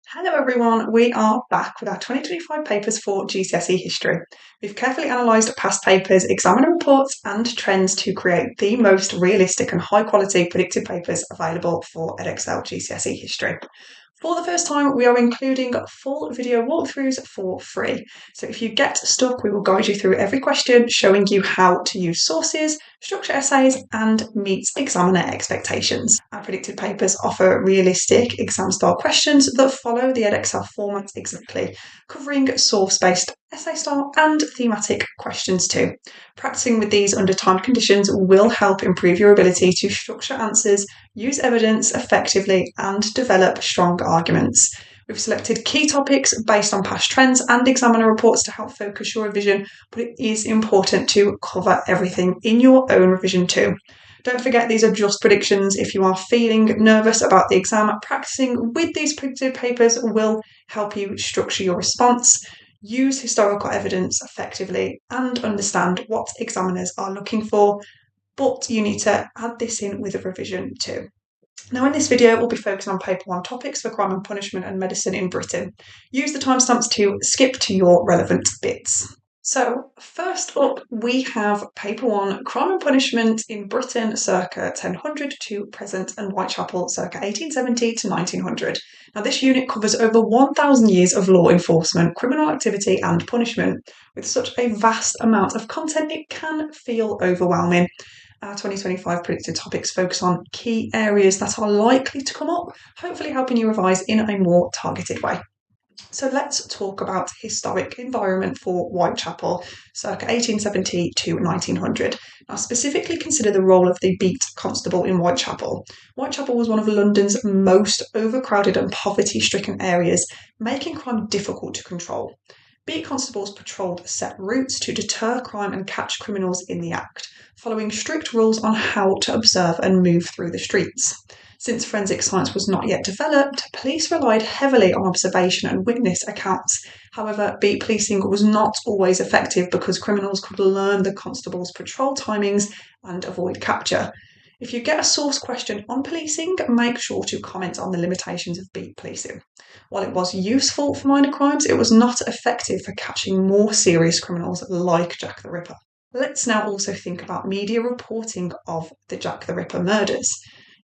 Hello everyone, we are back with our 2025 papers for GCSE history. We've carefully analysed past papers, examiner reports and trends to create the most realistic and high quality predicted papers available for Edexcel GCSE history. For the first time, we are including full video walkthroughs for free. So if you get stuck, we will guide you through every question, showing you how to use sources, structure essays, and meet examiner expectations. Our predicted papers offer realistic exam-style questions that follow the Edexcel format exactly, covering source-based essay style and thematic questions too. Practicing with these under timed conditions will help improve your ability to structure answers, use evidence effectively, and develop strong arguments. We've selected key topics based on past trends and examiner reports to help focus your revision, but it is important to cover everything in your own revision too. Don't forget, these are just predictions. If you are feeling nervous about the exam, practicing with these predicted papers will help you structure your response, use historical evidence effectively, and understand what examiners are looking for. But you need to add this in with a revision too. Now in this video, we'll be focusing on paper 1 topics for crime and punishment and medicine in Britain. Use the timestamps to skip to your relevant bits. So first up, we have paper 1, crime and punishment in Britain circa 1000 to present and Whitechapel circa 1870 to 1900. Now this unit covers over 1000 years of law enforcement, criminal activity and punishment. With such a vast amount of content, it can feel overwhelming. Our 2025 predicted topics focus on key areas that are likely to come up, hopefully helping you revise in a more targeted way. So let's talk about historic environment for Whitechapel, circa 1870 to 1900. Now specifically consider the role of the beat constable in Whitechapel. Whitechapel was one of London's most overcrowded and poverty-stricken areas, making crime difficult to control. Beat constables patrolled set routes to deter crime and catch criminals in the act, following strict rules on how to observe and move through the streets. Since forensic science was not yet developed, police relied heavily on observation and witness accounts. However, beat policing was not always effective because criminals could learn the constable's patrol timings and avoid capture. If you get a source question on policing, make sure to comment on the limitations of beat policing. While it was useful for minor crimes, it was not effective for catching more serious criminals like Jack the Ripper. Let's now also think about media reporting of the Jack the Ripper murders.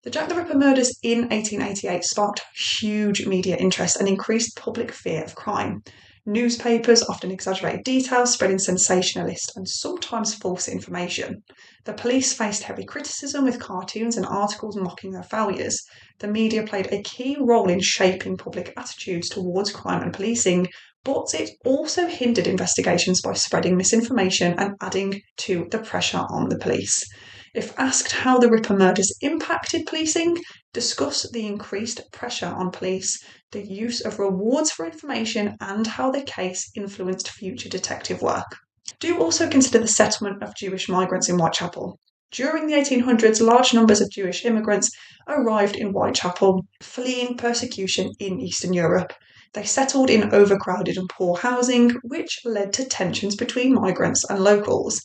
The Jack the Ripper murders in 1888 sparked huge media interest and increased public fear of crime. Newspapers often exaggerated details, spreading sensationalist and sometimes false information. The police faced heavy criticism with cartoons and articles mocking their failures. The media played a key role in shaping public attitudes towards crime and policing, but it also hindered investigations by spreading misinformation and adding to the pressure on the police. If asked how the Ripper murders impacted policing, discuss the increased pressure on police, the use of rewards for information, and how the case influenced future detective work. Do also consider the settlement of Jewish migrants in Whitechapel. During the 1800s, large numbers of Jewish immigrants arrived in Whitechapel, fleeing persecution in Eastern Europe. They settled in overcrowded and poor housing, which led to tensions between migrants and locals.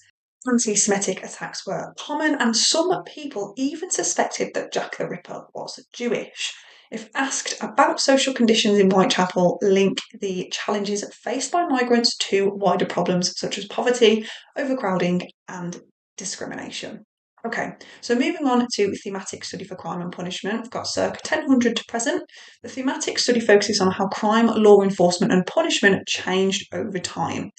Anti-Semitic attacks were common, and some people even suspected that Jack the Ripper was Jewish. If asked about social conditions in Whitechapel, link the challenges faced by migrants to wider problems such as poverty, overcrowding, and discrimination. Okay, so moving on to thematic study for crime and punishment, we've got circa 1000 to present. The thematic study focuses on how crime, law enforcement, and punishment changed over time.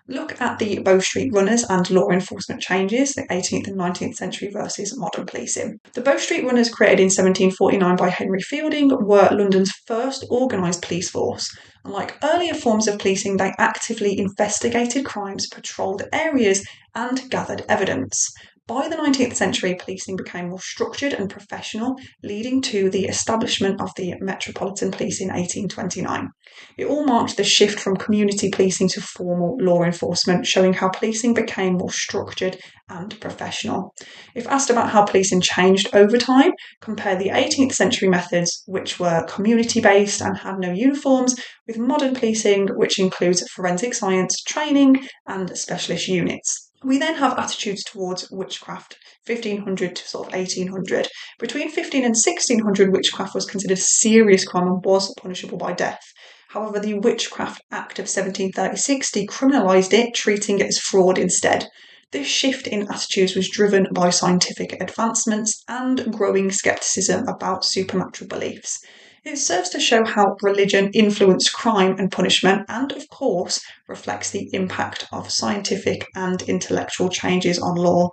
Look at the Bow Street runners and law enforcement changes, the 18th and 19th century versus modern policing. The Bow Street runners, created in 1749 by Henry Fielding, were London's first organised police force. Unlike earlier forms of policing, they actively investigated crimes, patrolled areas, and gathered evidence. By the 19th century, policing became more structured and professional, leading to the establishment of the Metropolitan Police in 1829. It all marked the shift from community policing to formal law enforcement, showing how policing became more structured and professional. If asked about how policing changed over time, compare the 18th century methods, which were community-based and had no uniforms, with modern policing, which includes forensic science, training, and specialist units. We then have attitudes towards witchcraft, 1500 to sort of 1800. Between 15 and 1600, witchcraft was considered a serious crime and was punishable by death. However, the Witchcraft Act of 1736 decriminalised it, treating it as fraud instead. This shift in attitudes was driven by scientific advancements and growing scepticism about supernatural beliefs. It serves to show how religion influenced crime and punishment, and of course, reflects the impact of scientific and intellectual changes on law.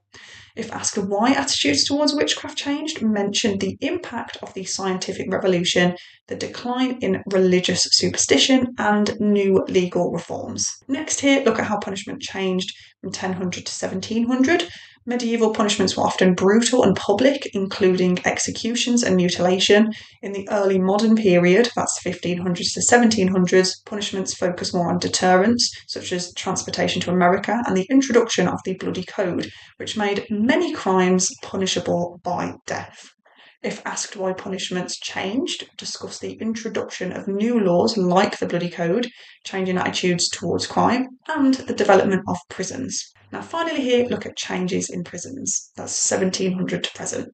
If asked why attitudes towards witchcraft changed, mention the impact of the scientific revolution, the decline in religious superstition, and new legal reforms. Next here, look at how punishment changed from 1000 to 1700. Medieval punishments were often brutal and public, including executions and mutilation. In the early modern period, that's 1500s to 1700s, punishments focused more on deterrence, such as transportation to America and the introduction of the Bloody Code, which made many crimes punishable by death. If asked why punishments changed, discuss the introduction of new laws like the Bloody Code, changing attitudes towards crime, and the development of prisons. Now finally here, look at changes in prisons. That's 1700 to present.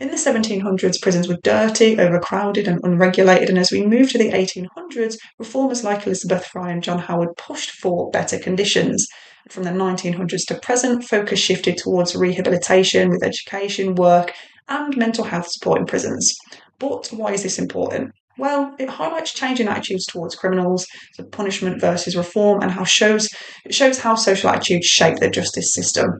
In the 1700s, prisons were dirty, overcrowded and unregulated, and as we move to the 1800s, reformers like Elizabeth Fry and John Howard pushed for better conditions. From the 1900s to present, focus shifted towards rehabilitation with education, work, and mental health support in prisons. But why is this important? Well, it highlights changing attitudes towards criminals, so punishment versus reform, and it shows how social attitudes shape the justice system.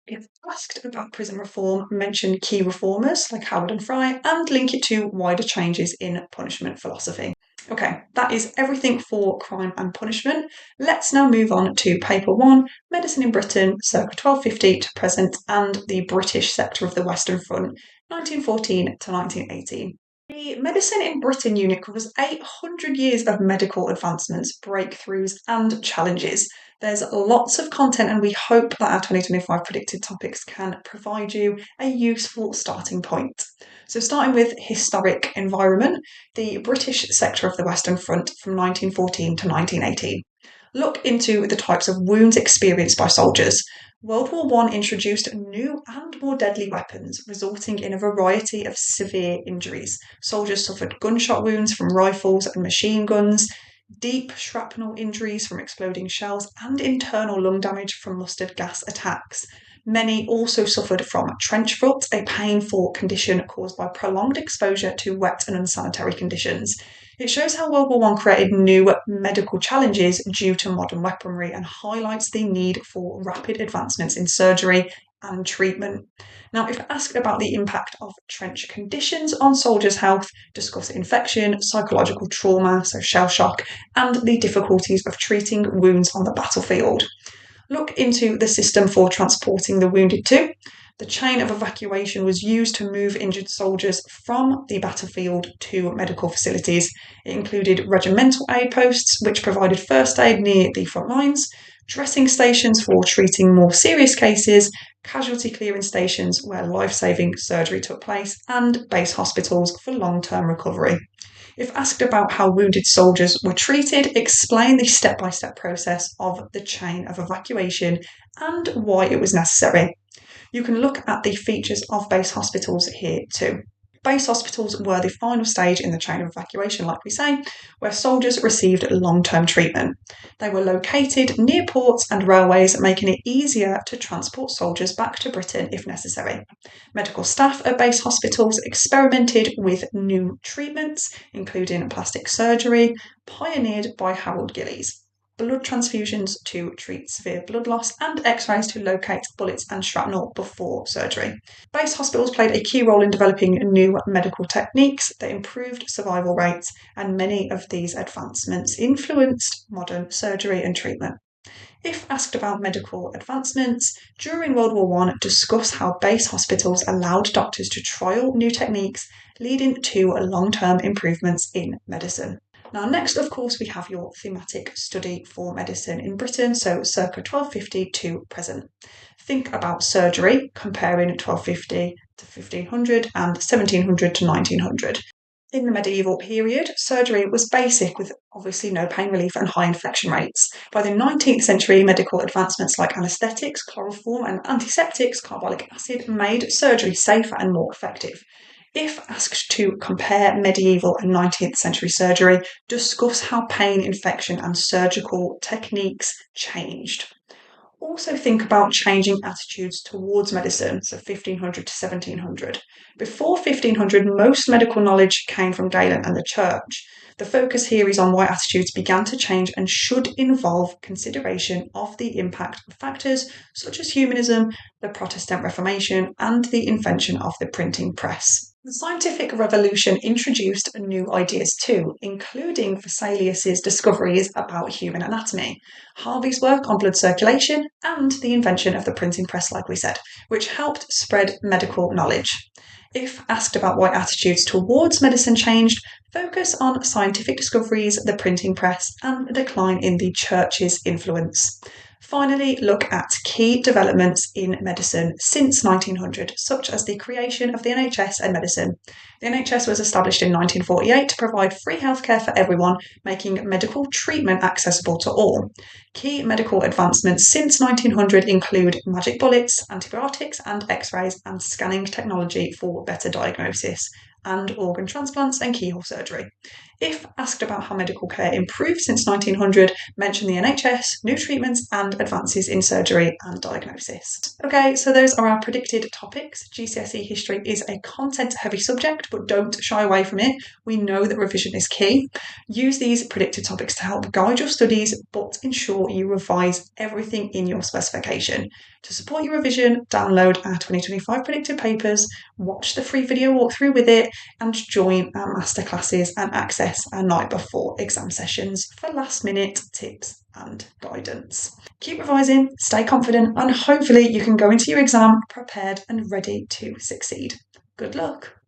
If asked about prison reform, mention key reformers like Howard and Fry, and link it to wider changes in punishment philosophy. Okay, that is everything for crime and punishment. Let's now move on to paper 1, Medicine in Britain, circa 1250 to present, and the British sector of the Western Front, 1914 to 1918. The Medicine in Britain unit covers 800 years of medical advancements, breakthroughs, and challenges. There's lots of content, and we hope that our 2025 predicted topics can provide you a useful starting point. So starting with historic environment, the British sector of the Western Front from 1914 to 1918. Look into the types of wounds experienced by soldiers. World War I introduced new and more deadly weapons, resulting in a variety of severe injuries. Soldiers suffered gunshot wounds from rifles and machine guns, deep shrapnel injuries from exploding shells, and internal lung damage from mustard gas attacks. Many also suffered from trench foot, a painful condition caused by prolonged exposure to wet and unsanitary conditions. It shows how World War I created new medical challenges due to modern weaponry and highlights the need for rapid advancements in surgery and treatment. Now, if asked about the impact of trench conditions on soldiers' health, discuss infection, psychological trauma, so shell shock, and the difficulties of treating wounds on the battlefield. Look into the system for transporting the wounded to. The chain of evacuation was used to move injured soldiers from the battlefield to medical facilities. It included regimental aid posts, which provided first aid near the front lines, dressing stations for treating more serious cases, casualty clearing stations where life-saving surgery took place, and base hospitals for long-term recovery. If asked about how wounded soldiers were treated, explain the step-by-step process of the chain of evacuation and why it was necessary. You can look at the features of base hospitals here too. Base hospitals were the final stage in the chain of evacuation, like we say, where soldiers received long-term treatment. They were located near ports and railways, making it easier to transport soldiers back to Britain if necessary. Medical staff at base hospitals experimented with new treatments, including plastic surgery, pioneered by Harold Gillies, blood transfusions to treat severe blood loss, and x-rays to locate bullets and shrapnel before surgery. Base hospitals played a key role in developing new medical techniques that improved survival rates, and many of these advancements influenced modern surgery and treatment. If asked about medical advancements, during World War I, discuss how base hospitals allowed doctors to trial new techniques, leading to long-term improvements in medicine. Now, next, of course, we have your thematic study for medicine in Britain, so circa 1250 to present. Think about surgery, comparing 1250 to 1500 and 1700 to 1900. In the medieval period, surgery was basic with obviously no pain relief and high infection rates. By the 19th century, medical advancements like anaesthetics, chloroform, and antiseptics, carbolic acid, made surgery safer and more effective. If asked to compare medieval and 19th century surgery, discuss how pain, infection, and surgical techniques changed. Also think about changing attitudes towards medicine, so 1500 to 1700. Before 1500, most medical knowledge came from Galen and the Church. The focus here is on why attitudes began to change and should involve consideration of the impact of factors such as humanism, the Protestant Reformation, and the invention of the printing press. The scientific revolution introduced new ideas too, including Vesalius's discoveries about human anatomy, Harvey's work on blood circulation, and the invention of the printing press, like we said, which helped spread medical knowledge. If asked about why attitudes towards medicine changed, focus on scientific discoveries, the printing press, and the decline in the Church's influence. Finally, look at key developments in medicine since 1900, such as the creation of the NHS and medicine. The NHS was established in 1948 to provide free healthcare for everyone, making medical treatment accessible to all. Key medical advancements since 1900 include magic bullets, antibiotics and x-rays, and scanning technology for better diagnosis, and organ transplants and keyhole surgery. If asked about how medical care improved since 1900, mention the NHS, new treatments, and advances in surgery and diagnosis. Okay, so those are our predicted topics. GCSE history is a content-heavy subject, but don't shy away from it. We know that revision is key. Use these predicted topics to help guide your studies, but ensure you revise everything in your specification. To support your revision, download our 2025 predicted papers, watch the free video walkthrough with it, and join our masterclasses and access our night before exam sessions for last minute tips and guidance. Keep revising, stay confident, and hopefully you can go into your exam prepared and ready to succeed. Good luck.